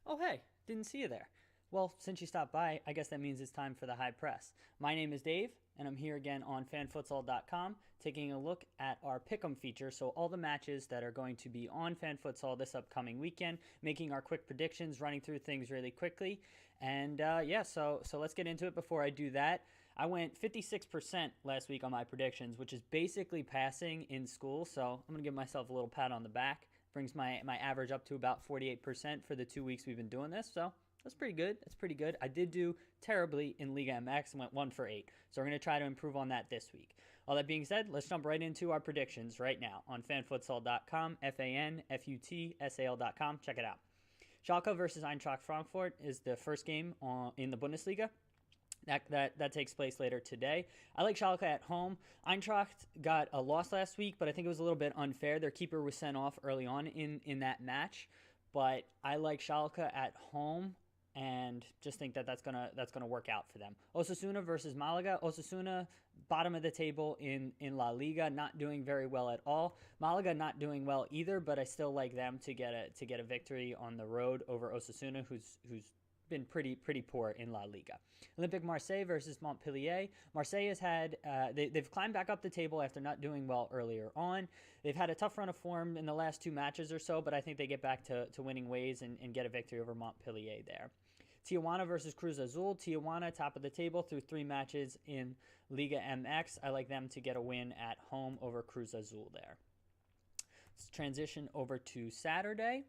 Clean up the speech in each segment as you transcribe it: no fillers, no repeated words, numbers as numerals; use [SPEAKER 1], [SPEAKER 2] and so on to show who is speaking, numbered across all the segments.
[SPEAKER 1] Oh, hey, didn't see you there. Well, since you stopped by, I guess that means it's time for the high press. My name is Dave, and I'm here again on fanfutsal.com taking a look at our pick'em feature. So, all the matches that are going to be on FanFutsal this upcoming weekend, making our quick predictions, running through things really quickly. And so let's get into it. Before I do that, I went 56% last week on my predictions, which is basically passing in school. So, I'm going to give myself a little pat on the back. Brings my average up to about 48% for the 2 weeks we've been doing this. So that's pretty good. That's pretty good. I did do terribly in Liga MX and went 1 for 8. So we're going to try to improve on that this week. All that being said, let's jump right into our predictions right now on fanfutsal.com, fanfutsal.com. Check it out. Schalke versus Eintracht Frankfurt is the first game in the Bundesliga. That takes place later today. I like Schalke at home. Eintracht got a loss last week, but I think it was a little bit unfair. Their keeper was sent off early on in that match, but I like Schalke at home and just think that's gonna work out for them. Osasuna versus Malaga. Osasuna, bottom of the table in La Liga, not doing very well at all. Malaga not doing well either, but I still like them to get a victory on the road over Osasuna, who's been pretty poor in La Liga. Olympique Marseille versus Montpellier. Marseille has had they've climbed back up the table after not doing well earlier on. They've had a tough run of form in the last 2 matches or so, but I think they get back to winning ways and get a victory over Montpellier there. Tijuana versus Cruz Azul. Tijuana, top of the table through 3 matches in Liga MX. I like them to get a win at home over Cruz Azul there. Let's transition over to Saturday.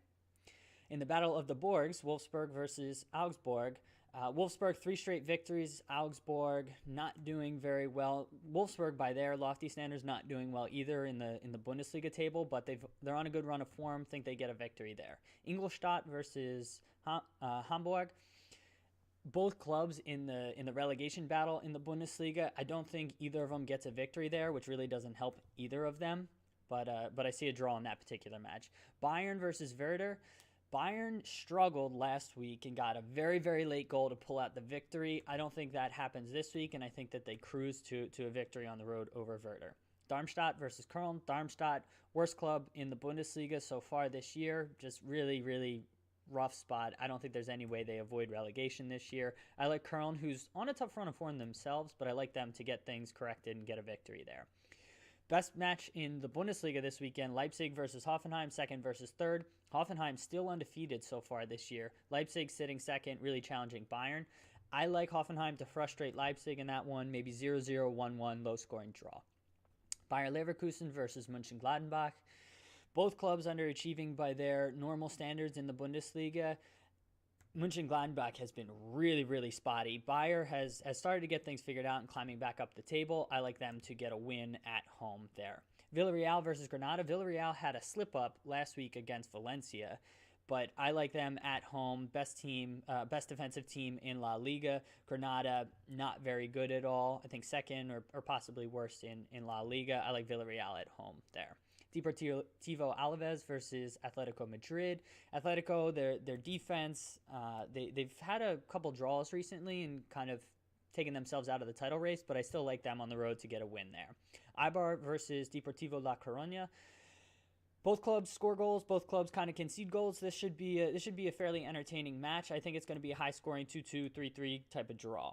[SPEAKER 1] In the Battle of the Borgs, Wolfsburg versus Augsburg. Wolfsburg, 3 straight victories. Augsburg not doing very well. Wolfsburg, by their lofty standards, not doing well either in the Bundesliga table, but they're on a good run of form. Think they get a victory there. Ingolstadt versus Hamburg. Both clubs in the relegation battle in the Bundesliga. I don't think either of them gets a victory there, which really doesn't help either of them. But I see a draw in that particular match. Bayern versus Werder. Bayern struggled last week and got a very, very late goal to pull out the victory. I don't think that happens this week, and I think that they cruise to a victory on the road over Werder. Darmstadt versus Köln. Darmstadt, worst club in the Bundesliga so far this year. Just really, really rough spot. I don't think there's any way they avoid relegation this year. I like Köln, who's on a tough run of form themselves, but I like them to get things corrected and get a victory there. Best match in the Bundesliga this weekend, Leipzig versus Hoffenheim, second versus third. Hoffenheim still undefeated so far this year. Leipzig sitting second, really challenging Bayern. I like Hoffenheim to frustrate Leipzig in that one, maybe 0-0, 1-1, low-scoring draw. Bayer Leverkusen versus Mönchengladbach. Both clubs underachieving by their normal standards in the Bundesliga. Mönchengladbach has been really, really spotty. Bayer has started to get things figured out and climbing back up the table. I like them to get a win at home there. Villarreal versus Granada. Villarreal had a slip-up last week against Valencia, but I like them at home. Best defensive team in La Liga. Granada, not very good at all. I think second or possibly worse in La Liga. I like Villarreal at home there. Deportivo Alaves versus Atletico Madrid. Atletico, their defense, they've had a couple draws recently and kind of taken themselves out of the title race, but I still like them on the road to get a win there. Eibar versus Deportivo La Coruña. Both clubs score goals. Both clubs kind of concede goals. This should be a fairly entertaining match. I think it's going to be a high-scoring 2-2, 3-3 type of draw.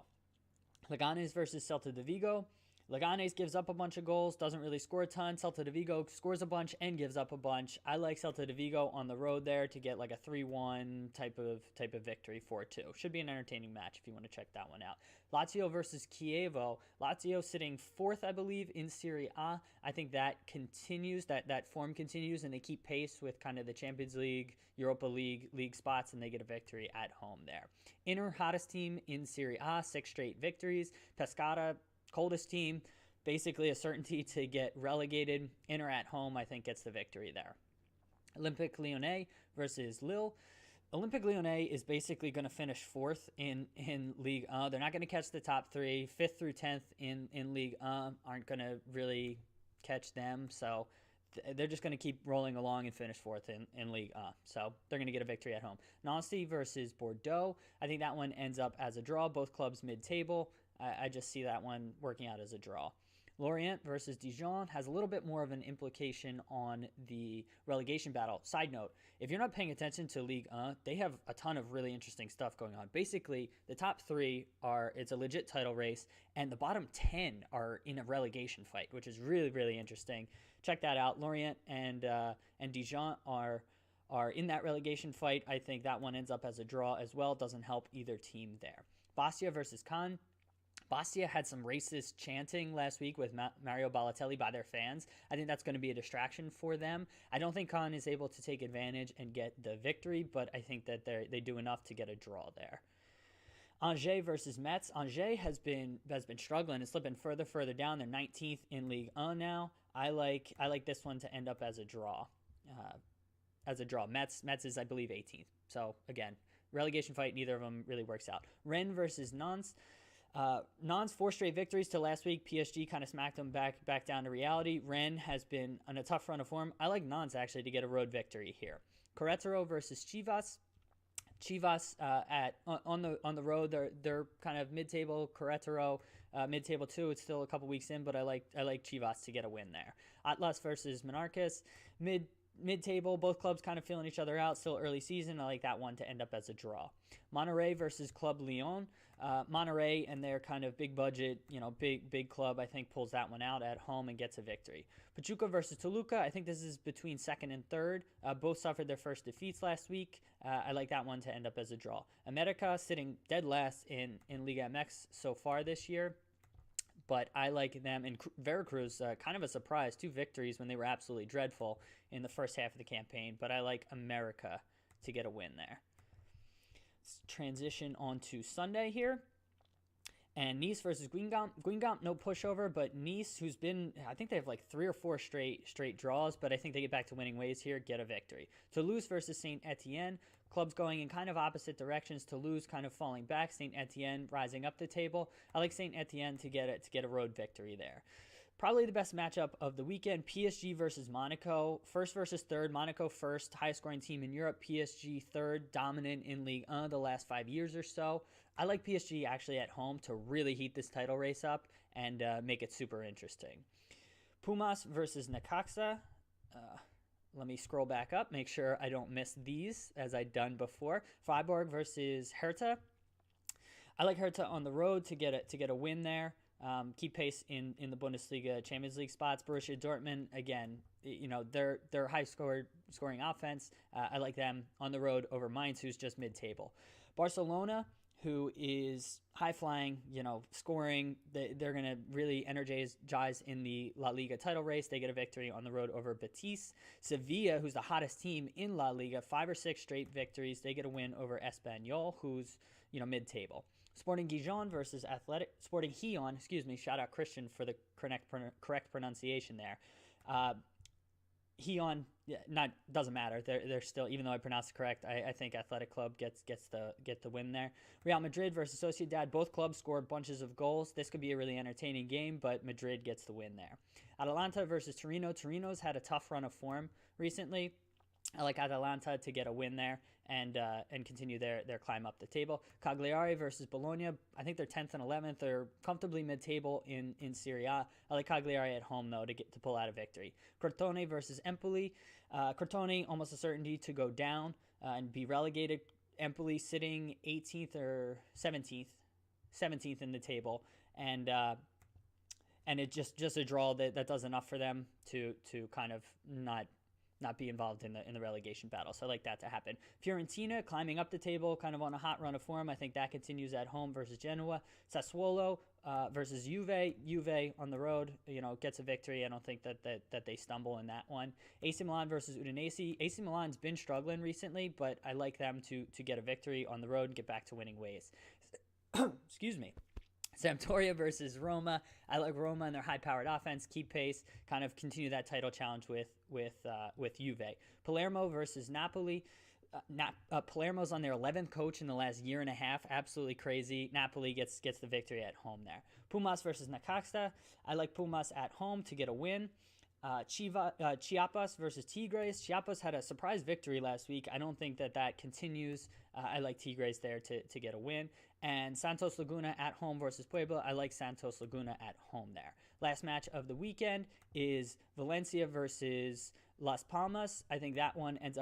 [SPEAKER 1] Leganés versus Celta de Vigo. Leganés gives up a bunch of goals, doesn't really score a ton. Celta de Vigo scores a bunch and gives up a bunch. I like Celta de Vigo on the road there to get like a 3-1 type of victory, 4-2. Should be an entertaining match if you want to check that one out. Lazio versus Chievo. Lazio sitting fourth, I believe, in Serie A. I think that continues, that form continues, and they keep pace with kind of the Champions League, Europa League spots, and they get a victory at home there. Inter, hottest team in Serie A, 6 straight victories. Pescara, coldest team, basically a certainty to get relegated. Inter at home, I think, gets the victory there. Olympique Lyonnais versus Lille. Olympique Lyonnais is basically going to finish fourth in Ligue 1. They're not going to catch the top 3. 5th through 10th in Ligue 1 aren't going to really catch them. So they're just going to keep rolling along and finish fourth in Ligue 1. So they're going to get a victory at home. Nancy versus Bordeaux. I think that one ends up as a draw. Both clubs mid-table. I just see that one working out as a draw. Lorient versus Dijon has a little bit more of an implication on the relegation battle. Side note, if you're not paying attention to Ligue 1, they have a ton of really interesting stuff going on. Basically, the top 3 it's a legit title race, and the bottom 10 are in a relegation fight, which is really, really interesting. Check that out. Lorient and Dijon are in that relegation fight. I think that one ends up as a draw as well. Doesn't help either team there. Bastia versus Caen. Bastia had some racist chanting last week with Mario Balotelli by their fans. I think that's going to be a distraction for them. I don't think Caen is able to take advantage and get the victory, but I think that they do enough to get a draw there. Angers versus Metz. Angers has been struggling. It's slipping further down. They're 19th in Ligue 1 now. I like this one to end up as a draw. Metz is, I believe, 18th. So again, relegation fight. Neither of them really works out. Rennes versus Nantes. Nantes 4 straight victories to last week. PSG kind of smacked them back down to reality. Rennes has been on a tough run of form. I like Nantes actually to get a road victory here. Querétaro versus Chivas. Chivas on the road, they're kind of mid-table. Querétaro mid-table too. It's still a couple weeks in, but I like Chivas to get a win there. Atlas versus Monarcas, mid-table. Both clubs kind of feeling each other out. Still early season. I like that one to end up as a draw. Monterrey versus Club Lyon. Monterrey and their kind of big budget, big club, I think pulls that one out at home and gets a victory. Pachuca versus Toluca. I think this is between second and third. Both suffered their first defeats last week. I like that one to end up as a draw. America sitting dead last in Liga MX so far this year, but I like them. And Veracruz, kind of a surprise, 2 victories when they were absolutely dreadful in the first half of the campaign, but I like America to get a win there. Let's transition on to Sunday here. And Nice versus Guingamp. Guingamp, no pushover, but Nice, who's been, I think they have like 3 or 4 straight draws, but I think they get back to winning ways here, get a victory. Toulouse versus Saint Etienne. Clubs going in kind of opposite directions. Toulouse kind of falling back. Saint Etienne rising up the table. I like Saint Etienne to get a road victory there. Probably the best matchup of the weekend, PSG versus Monaco. First versus third. Monaco first, highest scoring team in Europe. PSG third, dominant in Ligue 1 the last 5 years or so. I like PSG actually at home to really heat this title race up and make it super interesting. Pumas versus Necaxa. Let me scroll back up, make sure I don't miss these as I've done before. Freiburg versus Hertha. I like Hertha on the road to get a win there. Keep pace in the Bundesliga Champions League spots. Borussia Dortmund, again, they're high scoring offense. I like them on the road over Mainz, who's just mid-table. Barcelona, who is high-flying, scoring. They're going to really energize in the La Liga title race. They get a victory on the road over Betis. Sevilla, who's the hottest team in La Liga, 5 or 6 straight victories. They get a win over Espanyol, who's, mid-table. Sporting Gijon versus Sporting Gijon, shout out Christian for the correct pronunciation there. Gijon, doesn't matter. They're still, even though I pronounced it correct, I think Athletic Club gets the win there. Real Madrid versus Sociedad. Both clubs scored bunches of goals. This could be a really entertaining game, but Madrid gets the win there. Atalanta versus Torino. Torino's had a tough run of form recently. I like Atalanta to get a win there and continue their climb up the table. Cagliari versus Bologna. I think they're 10th and 11th. They're comfortably mid-table in Serie A. I like Cagliari at home, though, to pull out a victory. Crotone versus Empoli. Crotone, almost a certainty to go down and be relegated. Empoli sitting 18th or 17th in the table. And it's just a draw that does enough for them to kind of not be involved in the relegation battle. So I like that to happen. Fiorentina climbing up the table, kind of on a hot run of form. I think that continues at home versus Genoa. Sassuolo versus Juve. Juve on the road, gets a victory. I don't think that they stumble in that one. AC Milan versus Udinese. AC Milan's been struggling recently, but I like them to get a victory on the road and get back to winning ways. Excuse me. Sampdoria versus Roma. I like Roma and their high-powered offense. Keep pace. Kind of continue that title challenge with Juve. Palermo versus Napoli. Palermo's on their 11th coach in the last year and a half. Absolutely crazy. Napoli gets the victory at home there. Pumas versus Necaxa. I like Pumas at home to get a win. Chiapas versus Tigres. Chiapas had a surprise victory last week. I don't think that continues. I like Tigres there to get a win. And Santos Laguna at home versus Puebla. I like Santos Laguna at home there. Last match of the weekend is Valencia versus Las Palmas. I think that one ends up